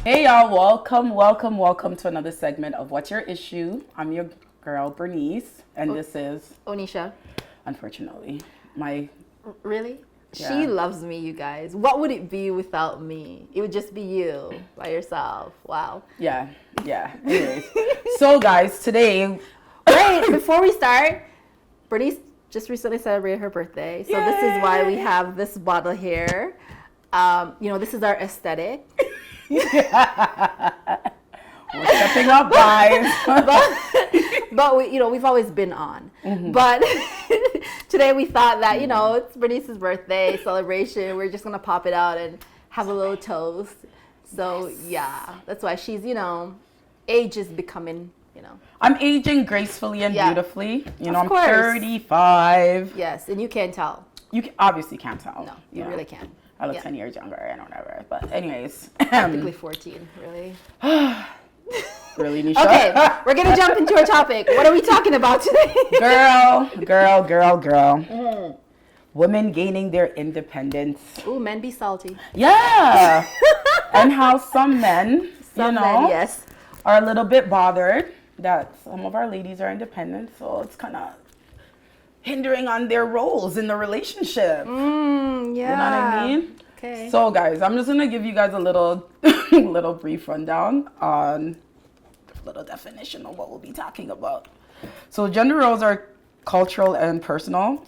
Hey y'all, welcome to another segment of What's Your Issue? I'm your girl Bernice, and this is Onisha. unfortunately my Really? Yeah. She loves me, you guys. What would it be without me? It would just be you by yourself. Wow. yeah. Anyways, so guys, today Wait, before we start, Bernice just recently celebrated her birthday, so this is why we have this bottle here. This is our aesthetic. we're stepping up, guys. but we've always been on. Mm-hmm. But today we thought that it's Bernice's birthday celebration. We're just gonna pop it out and have a little toast. So yeah, that's why she's age is becoming. I'm aging gracefully and beautifully. I'm course. 35. Yes, and you can't tell. You obviously can't tell. No, you really can't. I look 10 years younger and whatever. But anyways. Practically 14, really. Really, Nisha? Okay, we're going to jump into our topic. What are we talking about today? Girl. Mm. Women gaining their independence. Ooh, men be salty. Yeah. And how some men, yes, are a little bit bothered that some of our ladies are independent. So it's kind of hindering on their roles in the relationship. Yeah. You know what I mean? Okay. So guys, I'm just gonna give you guys a little brief rundown on a little definition of what we'll be talking about. So gender roles are cultural and personal.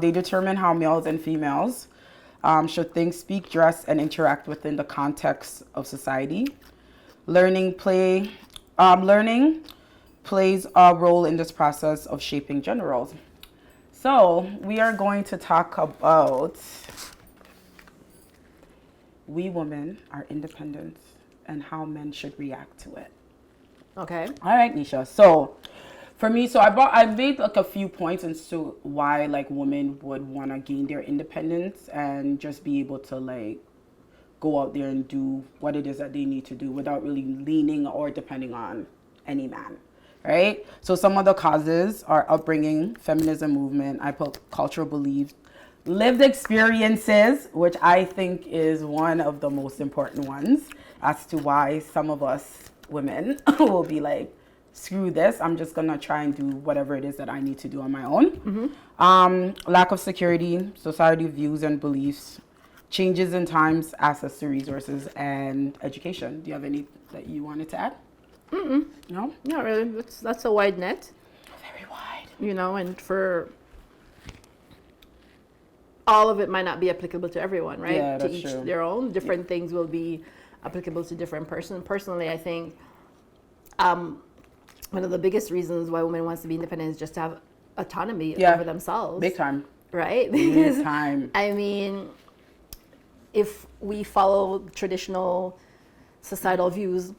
They determine how males and females should think, speak, dress, and interact within the context of society. Learning plays a role in this process of shaping gender roles. So we are going to talk about we women are independent and how men should react to it. Okay. All right, Nisha. So for me, I made like a few points as to why like women would want to gain their independence and just be able to like go out there and do what it is that they need to do without really leaning or depending on any man. Right? So some of the causes are upbringing, feminism movement, I put cultural beliefs, lived experiences, which I think is one of the most important ones as to why some of us women will be like, screw this, I'm just gonna try and do whatever it is that I need to do on my own. Mm-hmm. Lack of security, society views and beliefs, changes in times, access to resources, and education. Do you have any that you wanted to add? Mm-mm. No? Not really. That's a wide net. Very wide. And for all of it might not be applicable to everyone, right? Yeah, to that's each true. their own. Different things will be applicable to different person. Personally, I think one of the biggest reasons why women wants to be independent is just to have autonomy over themselves. Big time. Right? Big time. I mean, if we follow traditional societal views,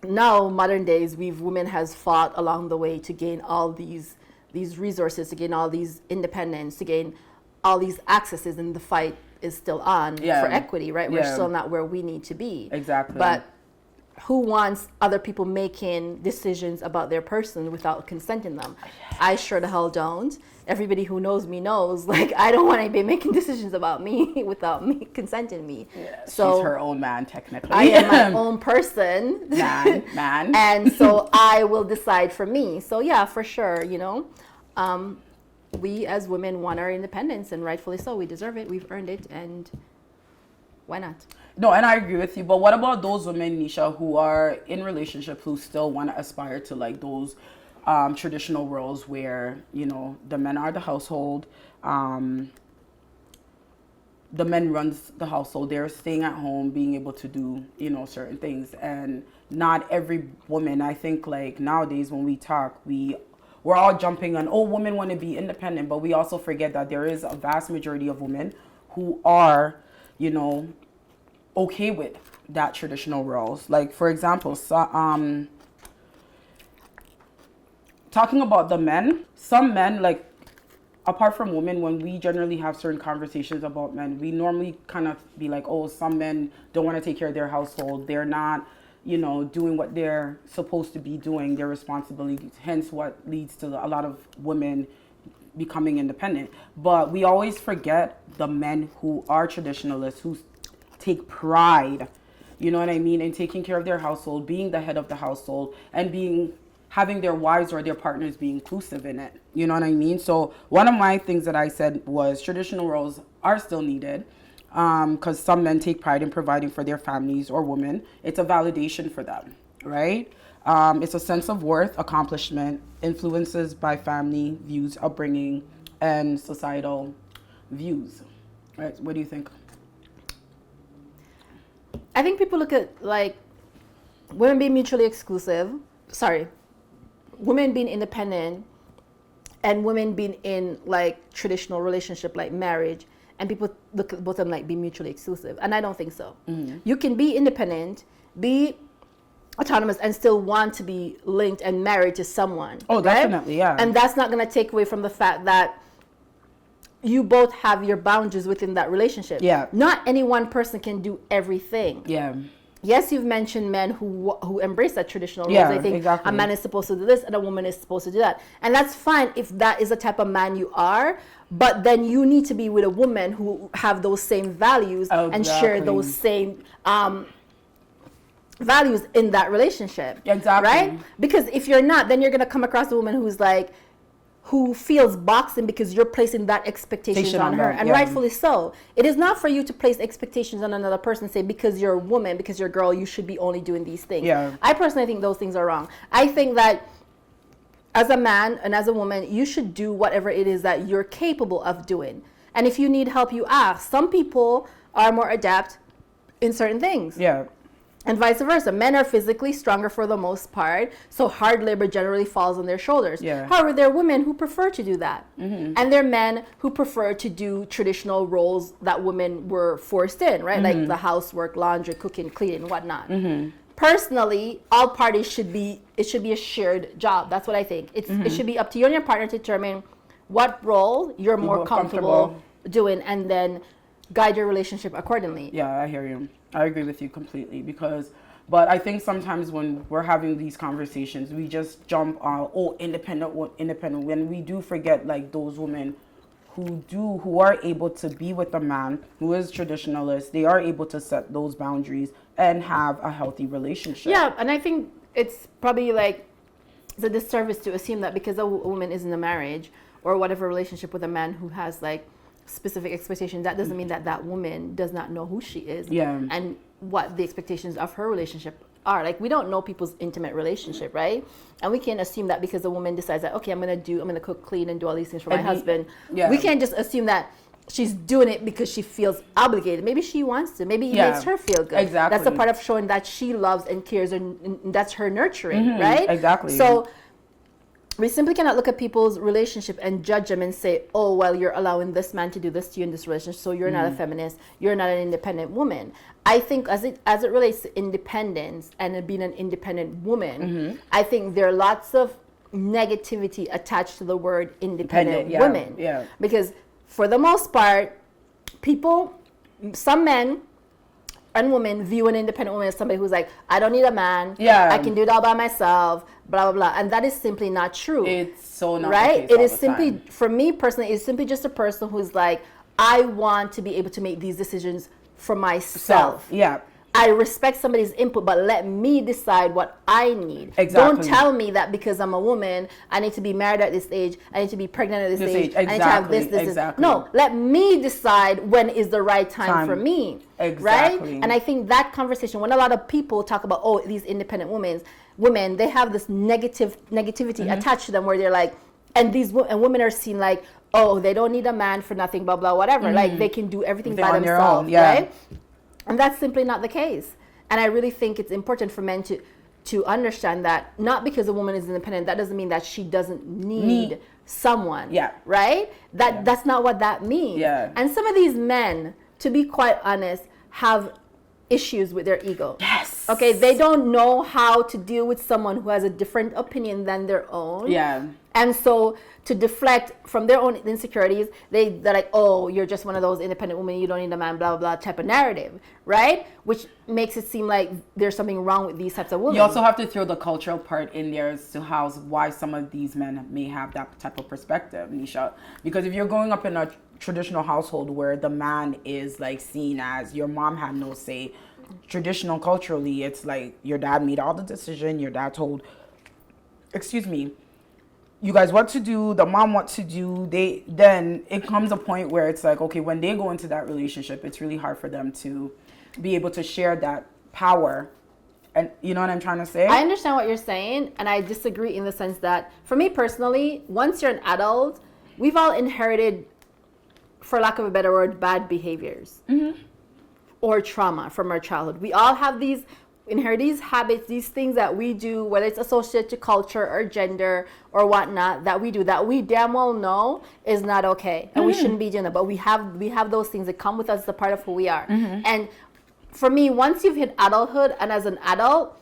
now modern days women has fought along the way to gain all these resources, to gain all these independence, to gain all these accesses, and the fight is still on for equity, right? We're still not where we need to be. Exactly. But who wants other people making decisions about their person without consenting them? Yes. I sure the hell don't. Everybody who knows me knows, like, I don't want anybody making decisions about me without me consenting me. Yeah, so she's her own man, technically. I am my own person. Man. And so I will decide for me. So yeah, for sure, we as women want our independence, and rightfully so. We deserve it. We've earned it, and why not? No, and I agree with you. But what about those women, Nisha, who are in relationships who still want to aspire to like those traditional roles where, the men are the household, the men runs the household, they're staying at home, being able to do, certain things. And not every woman, I think like nowadays when we talk, we're all jumping on, women want to be independent, but we also forget that there is a vast majority of women who are, okay with that traditional roles. Like, for example, talking about the men, some men, like, apart from women, when we generally have certain conversations about men, we normally kind of be like, some men don't want to take care of their household. They're not, doing what they're supposed to be doing, their responsibilities, hence what leads to a lot of women becoming independent. But we always forget the men who are traditionalists, who take pride, you know what I mean, and taking care of their household, being the head of the household, and having their wives or their partners be inclusive in it. You know what I mean? So one of my things that I said was traditional roles are still needed, because some men take pride in providing for their families or women. It's a validation for them, right? It's a sense of worth, accomplishment, influences by family views, upbringing, and societal views. Right? What do you think? I think people look at like women being mutually exclusive. Sorry, women being independent and women being in like traditional relationship like marriage, and people look at both of them like being mutually exclusive, and I don't think so. You can be independent, be autonomous, and still want to be linked and married to someone. Oh, right? definitely, yeah. And that's not going to take away from the fact that you both have your boundaries within that relationship. Yeah. Not any one person can do everything. Yeah. Yes, you've mentioned men who embrace that traditional roles. Yeah, They think exactly. a man is supposed to do this and a woman is supposed to do that. And that's fine if that is the type of man you are, but then you need to be with a woman who have those same values and share those same values in that relationship. Exactly. Right? Because if you're not, then you're going to come across a woman who's like, who feels boxing because you're placing that expectations on her, and rightfully so. It is not for you to place expectations on another person, say because you're a woman, because you're a girl, you should be only doing these things. Yeah. I personally think those things are wrong. I think that as a man and as a woman, you should do whatever it is that you're capable of doing. And if you need help, you ask. Some people are more adept in certain things. Yeah. And vice versa. Men are physically stronger for the most part, so hard labor generally falls on their shoulders. Yeah. However, there are women who prefer to do that. And there are men who prefer to do traditional roles that women were forced in, right? Like the housework, laundry, cooking, cleaning, whatnot. Personally, all parties it should be a shared job. That's what I think. It should be up to you and your partner to determine what role you're more comfortable doing, and then guide your relationship accordingly. Yeah, I hear you. I agree with you completely, but I think sometimes when we're having these conversations, we just jump on, independent, when we do forget like those women who are able to be with a man who is traditionalist. They are able to set those boundaries and have a healthy relationship. Yeah, and I think it's probably like it's a disservice to assume that because a woman is in a marriage or whatever relationship with a man who has like specific expectations, that doesn't mean that that woman does not know who she is and what the expectations of her relationship are. Like, we don't know people's intimate relationship, right? And we can't assume that because a woman decides that, okay, I'm gonna cook, clean, and do all these things for my husband. We can't just assume that she's doing it because she feels obligated. Maybe she wants to. Maybe it makes her feel good. Exactly. That's a part of showing that she loves and cares, and that's her nurturing, right? Exactly. So we simply cannot look at people's relationship and judge them and say, oh, well, you're allowing this man to do this to you in this relationship, so you're not a feminist, you're not an independent woman. I think as it relates to independence and being an independent woman, I think there are lots of negativity attached to the word independent women. Yeah. Because for the most part, some men and women view an independent woman as somebody who's like, I don't need a man. I can do it all by myself, blah, blah, blah. And that is simply not true. It's so not right? The case It is all the simply, time. for me personally, it's simply just a person who's like, I want to be able to make these decisions for myself. Yeah. I respect somebody's input, but let me decide what I need. Exactly. Don't tell me that because I'm a woman, I need to be married at this age, I need to be pregnant at this age, I need to have this. No, let me decide when is the right time for me. Exactly. Right? And I think that conversation, when a lot of people talk about, oh, these independent women, they have this negativity attached to them where they're like, and women are seen like, oh, they don't need a man for nothing, blah, blah, whatever. Like, they can do everything by themselves, right? And that's simply not the case. And I really think it's important for men to understand that not because a woman is independent, that doesn't mean that she doesn't need someone. Yeah. Right? That's not what that means. Yeah. And some of these men, to be quite honest, have issues with their ego. Yes. Okay, they don't know how to deal with someone who has a different opinion than their own. Yeah. And so to deflect from their own insecurities, they're like, oh, you're just one of those independent women, you don't need a man, blah, blah, blah, type of narrative, right? Which makes it seem like there's something wrong with these types of women. You also have to throw the cultural part in there as to why some of these men may have that type of perspective, Nisha. Because if you're growing up in a traditional household where the man is like seen as, your mom had no say, traditional culturally, it's like your dad made all the decision. Your dad told, excuse me, you guys what to do, the mom what to do. Then it comes a point where it's like, okay, when they go into that relationship, it's really hard for them to be able to share that power. And you know what I'm trying to say? I understand what you're saying, and I disagree in the sense that, for me personally, once you're an adult, we've all inherited, for lack of a better word, bad behaviors or trauma from our childhood. We all have these habits, these things that we do, whether it's associated to culture or gender or whatnot, that we do, that we damn well know is not okay, and we shouldn't be doing that. But we have those things that come with us as a part of who we are. And for me, once you've hit adulthood, and as an adult,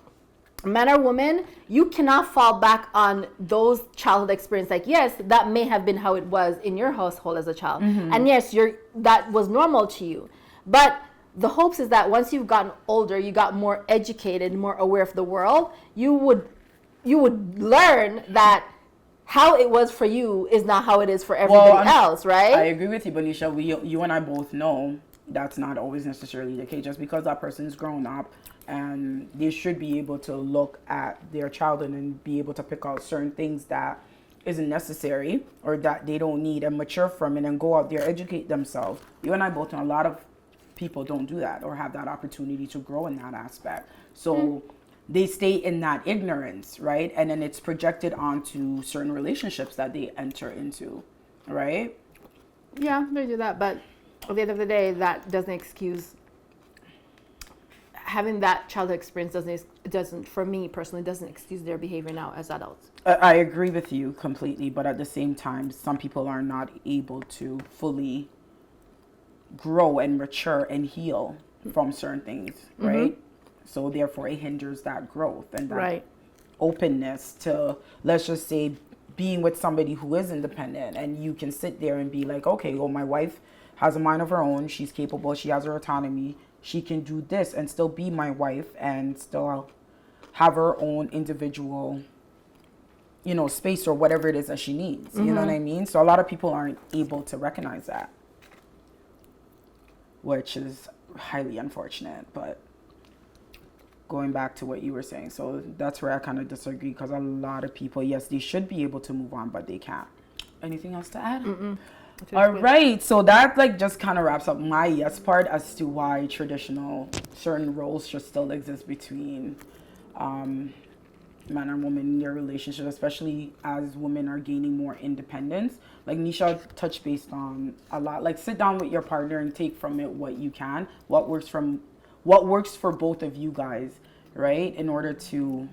man or woman, you cannot fall back on those childhood experiences. Like, yes, that may have been how it was in your household as a child, and yes, that was normal to you. But the hopes is that once you've gotten older, you got more educated, more aware of the world, you would learn that how it was for you is not how it is for everybody else, right? I agree with you, Bonisha. You and I both know that's not always necessarily the case. Just because that person's grown up, and they should be able to look at their childhood and be able to pick out certain things that isn't necessary or that they don't need and mature from it and go out there, educate themselves. You and I both know a lot of people don't do that or have that opportunity to grow in that aspect. So they stay in that ignorance, right? And then it's projected onto certain relationships that they enter into, right? Yeah, they do that, but at the end of the day, that doesn't excuse having that childhood experience. Doesn't for me personally, doesn't excuse their behavior now as adults. I agree with you completely, but at the same time, some people are not able to fully grow and mature and heal from certain things, right? So therefore it hinders that growth and that openness to, let's just say, being with somebody who is independent, and you can sit there and be like, okay, well, my wife has a mind of her own, she's capable, she has her autonomy, she can do this and still be my wife and still have her own individual, space or whatever it is that she needs. You know what I mean? So a lot of people aren't able to recognize that, which is highly unfortunate. But going back to what you were saying, so that's where I kind of disagree, because a lot of people, yes, they should be able to move on, but they can't. Anything else to add? All right, so that just kind of wraps up my yes part as to why traditional certain roles should still exist between man and woman in their relationship, especially as women are gaining more independence. Like Nisha touched based on a lot. Like, sit down with your partner and take from it what you can, what works for both of you guys, right? In order to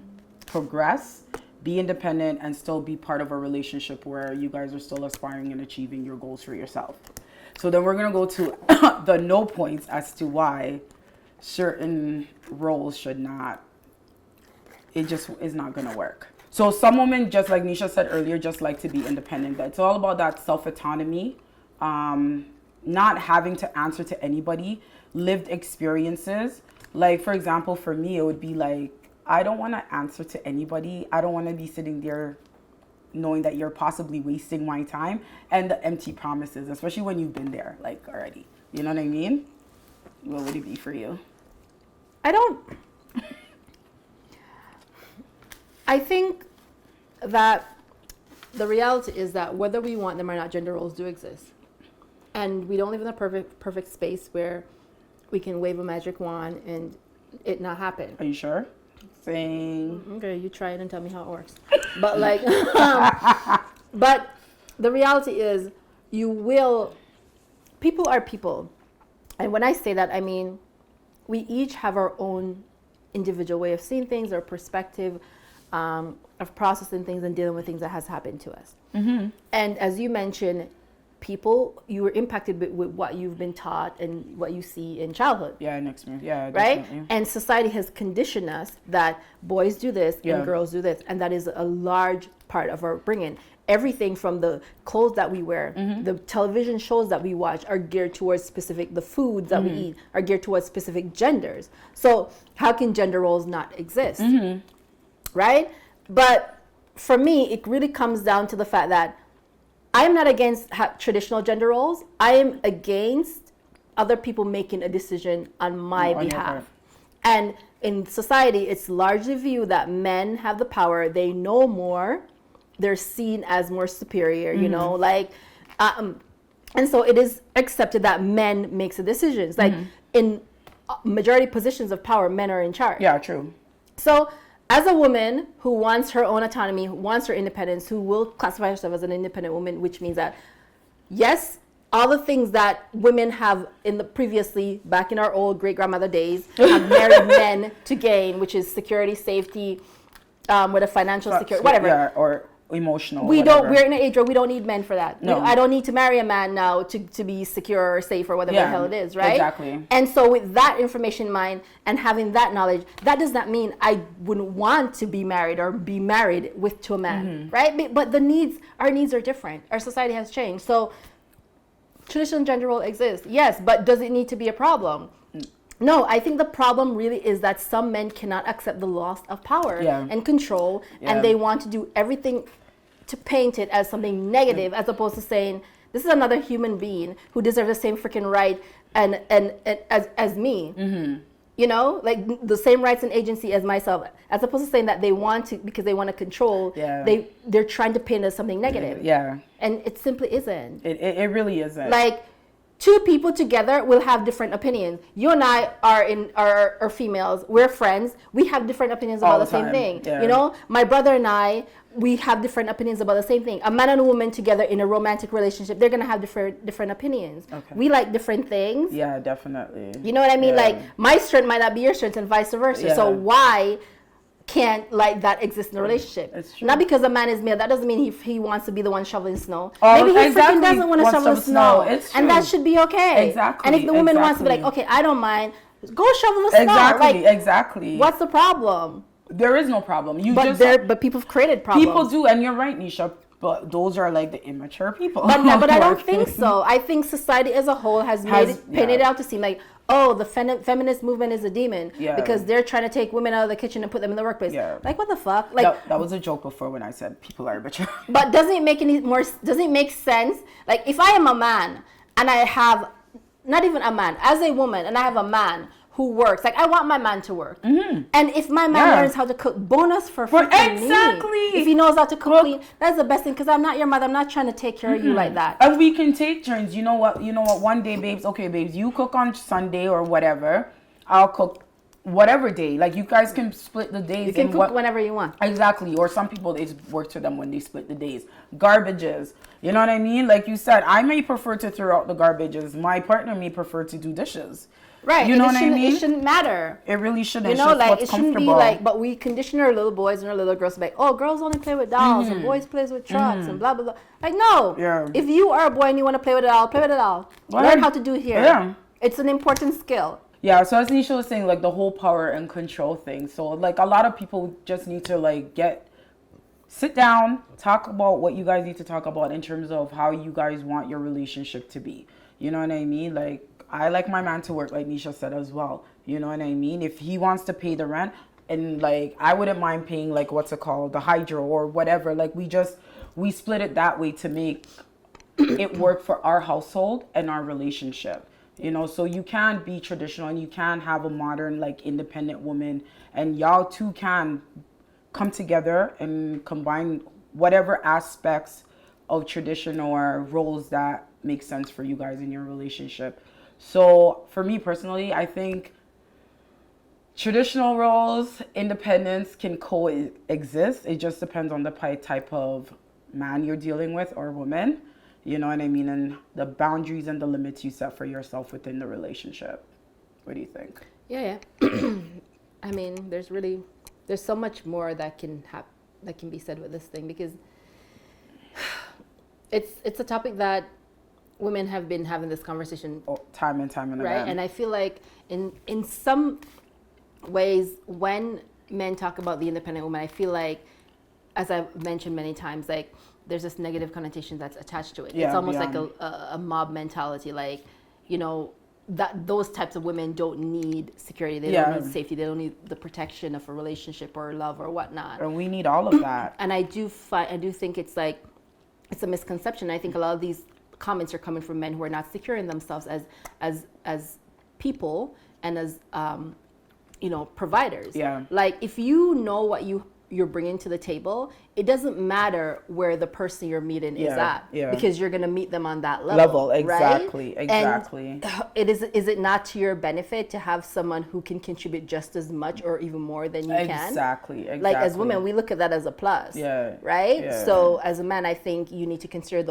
progress, be independent, and still be part of a relationship where you guys are still aspiring and achieving your goals for yourself. So then we're going to go to the no points as to why certain roles should not, it just is not going to work. So some women, just like Nisha said earlier, just like to be independent. But it's all about that self-autonomy, not having to answer to anybody, lived experiences. Like, for example, for me, it would be like, I don't want to answer to anybody. I don't want to be sitting there knowing that you're possibly wasting my time, and the empty promises, especially when you've been there, like, already. You know what I mean? What would it be for you? I think that the reality is that whether we want them or not, gender roles do exist. And we don't live in a perfect space where we can wave a magic wand and it not happen. Are you sure? Saying. Okay, you try it and tell me how it works. But but the reality is, people are people. And when I say that, I mean, we each have our own individual way of seeing things, our perspective, of processing things and dealing with things that has happened to us. And as you mentioned, you were impacted with what you've been taught and what you see in childhood. Yeah, and experience. Yeah, right? Definitely. And society has conditioned us that boys do this and girls do this. And that is a large part of our bringing. Everything from the clothes that we wear, the television shows that we watch are geared towards the foods that we eat are geared towards specific genders. So how can gender roles not exist? Right? But for me, it really comes down to the fact that I'm not against traditional gender roles. I am against other people making a decision on my behalf. And in society, it's largely viewed that men have the power, they know more, they're seen as more superior, you know, like, and so it is accepted that men makes the decisions. Like in majority positions of power, men are in charge. Yeah, true. So as a woman who wants her own autonomy, who wants her independence, who will classify herself as an independent woman, which means that, yes, all the things that women have in the previously, back in our old great-grandmother days, have married men to gain, which is security, safety, with a financial security, whatever. Yeah, or emotional. We're in an age where we don't need men for that. No. I don't need to marry a man now to be secure or safe or whatever the hell it is, right? Exactly. And so with that information in mind and having that knowledge, that does not mean I wouldn't want to be married or be married to a man, right? But our needs are different. Our society has changed. So traditional gender role exists, yes, but does it need to be a problem? No, I think the problem really is that some men cannot accept the loss of power and control, and they want to do everything to paint it as something negative, as opposed to saying, this is another human being who deserves the same freaking right and as me. You know, like the same rights and agency as myself, as opposed to saying that they want to, because they want to control, they're trying to paint it as something negative. Yeah. And it simply isn't. It really isn't. Like, two people together will have different opinions. You and I are females. We're friends. We have different opinions about the same thing. Yeah. You know, my brother and I, we have different opinions about the same thing. A man and a woman together in a romantic relationship, they're gonna have different opinions. Okay. We like different things. Yeah, definitely. You know what I mean? Yeah. Like, my strength might not be your strength, and vice versa. Yeah. So why can't like that exist in a relationship? Not because a man is male, that doesn't mean he wants to be the one shoveling snow. Maybe he freaking doesn't want to shovel snow. And that should be okay. Exactly. And if the woman wants to be like, okay, I don't mind, go shovel the snow. Exactly. What's the problem? There is no problem. But people have created problems. People do, and you're right, Nisha. But those are like the immature people. But I don't think so. I think society as a whole has painted it out to seem like, oh, the feminist movement is a demon because they're trying to take women out of the kitchen and put them in the workplace. Yeah. Like, what the fuck? Like, that was a joke before when I said people are immature. But doesn't it make sense? Like, if I am a man and I have, not even a man, as a woman, and I have a man who works, like, I want my man to work. And if my man learns how to cook, bonus for freaking me. If he knows how to cook clean, that's the best thing, because I'm not your mother. I'm not trying to take care of you like that. And we can take turns. You know what? One day, babes, okay, babes, you cook on Sunday or whatever. I'll cook whatever day. Like, you guys can split the days. You can cook whenever you want. Exactly. Or some people, it works for them when they split the days. Garbages. You know what I mean? Like you said, I may prefer to throw out the garbages. My partner may prefer to do dishes. Right. You know what I mean? It shouldn't matter. It really shouldn't. You know, like, it shouldn't be like, but we condition our little boys and our little girls to be like, oh, girls only play with dolls and boys plays with trucks and blah, blah, blah. Like, no. Yeah. If you are a boy and you want to play with a doll, play with a doll. Learn how to do it here. Yeah. It's an important skill. Yeah, so as Nisha was saying, like, the whole power and control thing. So, like, a lot of people just need to, like, sit down, talk about what you guys need to talk about in terms of how you guys want your relationship to be. You know what I mean? Like, I like my man to work, like Nisha said as well. You know what I mean? If he wants to pay the rent, and like, I wouldn't mind paying, like, what's it called, the hydro or whatever. Like, we split it that way to make it work for our household and our relationship. You know, so you can be traditional and you can have a modern, like, independent woman, and y'all two can come together and combine whatever aspects of tradition or roles that make sense for you guys in your relationship. So for me personally, I think traditional roles, independence can coexist. It just depends on the type of man you're dealing with or woman. You know what I mean? And the boundaries and the limits you set for yourself within the relationship. What do you think? Yeah. I mean, there's so much more that can be said with this thing, because it's a topic that women have been having this conversation time and time right? again. And I feel like in some ways, when men talk about the independent woman, I feel like, as I've mentioned many times, like, there's this negative connotation that's attached to it. Yeah, it's almost like a mob mentality, like, you know, that those types of women don't need security, they don't need safety, they don't need the protection of a relationship or love or whatnot. And we need all of that. And I do think it's like, it's a misconception. I think a lot of these comments are coming from men who are not secure in themselves as people and as providers. Yeah. Like if you know what you're bringing to the table, it doesn't matter where the person you're meeting is at, because you're going to meet them on that level. Exactly. Right? Exactly. And is it not to your benefit to have someone who can contribute just as much or even more than you can? Exactly. Like as women, we look at that as a plus. Yeah. Right? Yeah. So as a man, I think you need to consider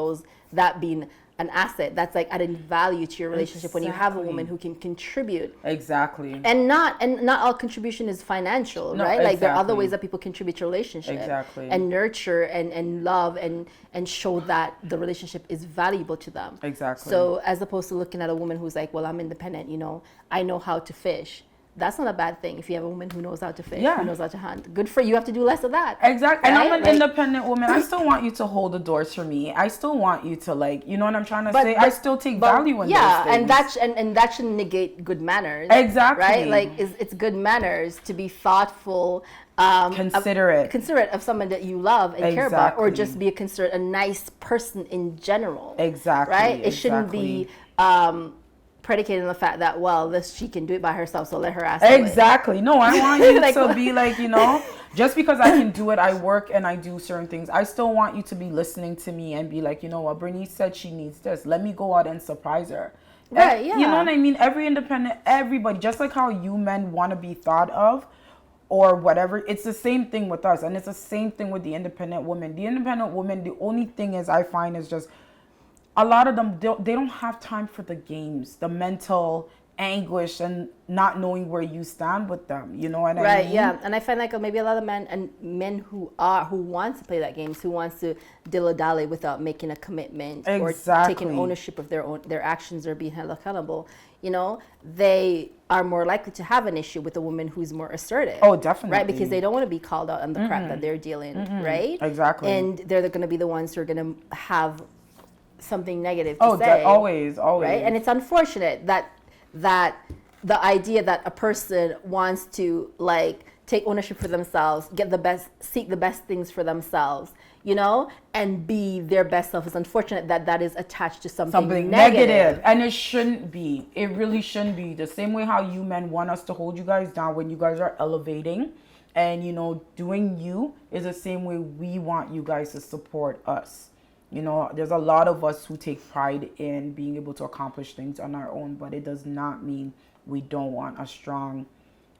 that being an asset that's like adding value to your relationship when you have a woman who can contribute. Exactly. And not all contribution is financial, right? Like there are other ways that people contribute to relationship. Exactly. And nurture and love and show that the relationship is valuable to them. Exactly. So as opposed to looking at a woman who's like, well, I'm independent, I know how to fish. That's not a bad thing if you have a woman who knows how to fish, who knows how to hunt. Good for you. You have to do less of that. Exactly. Right? And I'm an independent woman. I still want you to hold the doors for me. I still want you to you know what I'm trying to say? I still take value in those things. And that shouldn't negate good manners. Exactly. Right? Like it's good manners to be thoughtful, considerate of someone that you love and care about, or just be a nice person in general. Exactly. Right? It shouldn't be predicated on the fact that, well, she can do it by herself, so let her ask. Exactly. No, I want you to be like, just because I can do it, I work and I do certain things. I still want you to be listening to me and be like, you know what, Bernice said she needs this. Let me go out and surprise her. Right, yeah. You know what I mean? Everybody, just like how you men want to be thought of or whatever, it's the same thing with us. And it's the same thing with the independent woman. The independent woman, the only thing is I find is just, a lot of them, they don't have time for the games, the mental anguish and not knowing where you stand with them. You know what I mean? Right, yeah. And I find like maybe a lot of men who want to play that games, who wants to dilly-dally without making a commitment or taking ownership of their actions or being held accountable, they are more likely to have an issue with a woman who's more assertive. Oh, definitely. Right, because they don't want to be called out on the crap that they're dealing, right? Exactly. And they're going to be the ones who are going to have something negative to say. Always. Right? And it's unfortunate that the idea that a person wants to take ownership for themselves, seek the best things for themselves, and be their best self, is unfortunate that is attached to something negative. And it shouldn't be. It really shouldn't be. The same way how you men want us to hold you guys down when you guys are elevating and, doing you, is the same way we want you guys to support us. There's a lot of us who take pride in being able to accomplish things on our own, but it does not mean we don't want a strong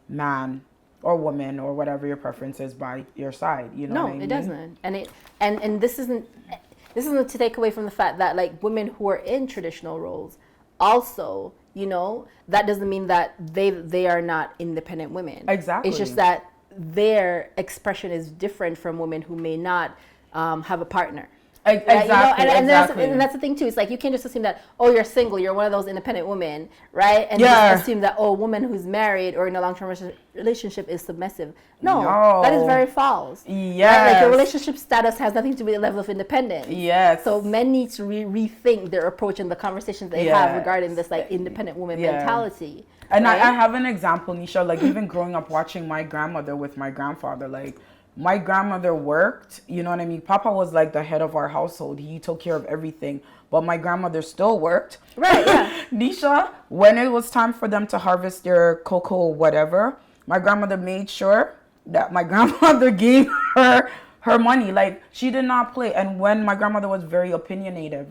man or woman or whatever your preference is by your side. You know what I mean? No, it doesn't. And this isn't to take away from the fact that women who are in traditional roles also, that doesn't mean that they are not independent women. Exactly. It's just that their expression is different from women who may not have a partner. Exactly, and that's the thing too. It's like you can't just assume that, oh, you're single, you're one of those independent women, right? And just assume that, oh, a woman who's married or in a long-term relationship is submissive. No, that is very false. Yes. Right? Your relationship status has nothing to do with the level of independence. Yes. So men need to rethink their approach and the conversations they have regarding this independent woman mentality. And right? I have an example, Nisha, even growing up watching my grandmother with my grandfather, my grandmother worked, you know what I mean? Papa was the head of our household. He took care of everything. But my grandmother still worked. Right, yeah. Nisha, when it was time for them to harvest their cocoa or whatever, my grandmother made sure that my grandmother gave her money. She did not play. And when my grandmother was very opinionated,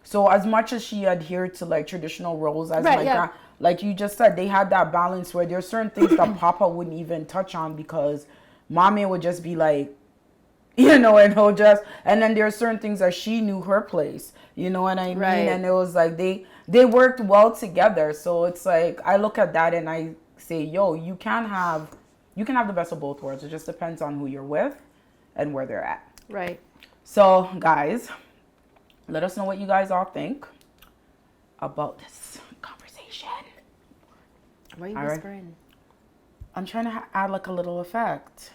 so as much as she adhered to traditional roles as like you just said, they had that balance where there's certain things that Papa wouldn't even touch on because Mommy would just be and he'll just, and then there are certain things that she knew her place, you know what I mean? Right. And it was they worked well together. So it's I look at that and I say, you can have the best of both worlds. It just depends on who you're with and where they're at. Right. So guys, let us know what you guys all think about this conversation. Why are you whispering? Right. I'm trying to add a little effect.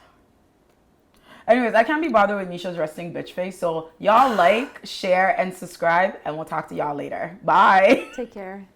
Anyways, I can't be bothered with Nisha's resting bitch face. So y'all share, and subscribe, and we'll talk to y'all later. Bye. Take care.